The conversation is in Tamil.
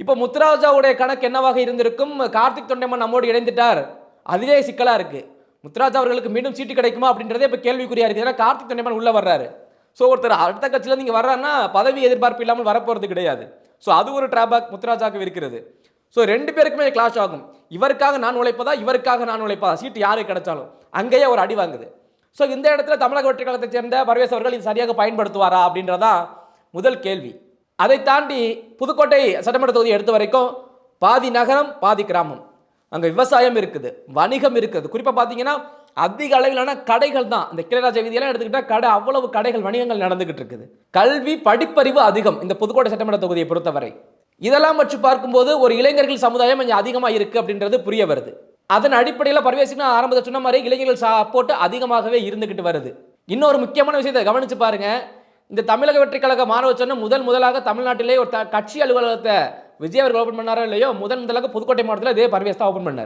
இப்போ முத்துராஜாவுடைய கணக்கு என்னவாக இருந்திருக்கும்? கார்த்திக் தொண்டைமான் நம்மோடு இணைந்துட்டார், அதுவே சிக்கலா இருக்கு. முத்துராஜா அவர்களுக்கு மீண்டும் சீட்டு கிடைக்குமா அப்படின்றதே இப்போ கேள்விக்குறியா இருக்கு. ஏன்னா கார்த்திக் தொண்டைமான் உள்ள வர்றாரு. ஸோ ஒருத்தர் அடுத்த கட்சியில நீங்க வர்றாருன்னா பதவி எதிர்பார்ப்பு இல்லாமல் வரப்போறது கிடையாது. ஸோ அது ஒரு டிராபேக் முத்துராஜாவுக்கு இருக்கிறது. ஸோ ரெண்டு பேருக்குமே கிளாஷ் ஆகும். இவருக்காக நான் உழைப்பதா, இவருக்காக நான் உழைப்பதா, சீட்டு யாருக்கு கிடைச்சாலும் அங்கேயே ஒரு அடி வாங்குது. ஸோ இந்த இடத்துல தமிழக வெற்றி கழகத்தை சேர்ந்த பர்வேஸ் அவர்கள் இது சரியாக பயன்படுத்துவாரா அப்படின்றதா முதல் கேள்வி. அதை தாண்டி புதுக்கோட்டை சட்டமன்ற தொகுதி எடுத்த வரைக்கும் பாதி நகரம் பாதி கிராமம். அங்கே விவசாயம் இருக்குது, வணிகம் இருக்குது. குறிப்பாக பார்த்தீங்கன்னா அதிக அளவிலான கடைகள் தான். இந்த கிளைராஜ வீதியெல்லாம் எடுத்துக்கிட்டால் கடை, அவ்வளவு கடைகள், வணிகங்கள் நடந்துகிட்டு இருக்குது. கல்வி படிப்பறிவு அதிகம் இந்த புதுக்கோட்டை சட்டமன்ற தொகுதியை பொறுத்தவரை. இதெல்லாம் வச்சு பார்க்கும்போது ஒரு இளைஞர்கள் சமுதாயம் கொஞ்சம் அதிகமாக இருக்கு அப்படின்றது புரிய வருது. அதன் அடிப்படையில் பர்வேஸுக்கு ஆரம்பத்தில் சொன்ன மாதிரி இளைஞர்கள் சப்போர்ட் அதிகமாகவே இருந்துகிட்டு வருது. இன்னொரு முக்கியமான விஷயத்தை கவனிச்சு பாருங்க. இந்த தமிழக வெற்றி கழக மாணவ சொன்ன முதலாக தமிழ்நாட்டிலே ஒரு கட்சி அலுவலகத்தை விஜய் அவர்கள் ஓபன் பண்ணாரோ இல்லையோ, முதலாக புதுக்கோட்டை மாவட்டத்தில் இதே பர்வேஸ் தான் ஓபன் பண்ணார்.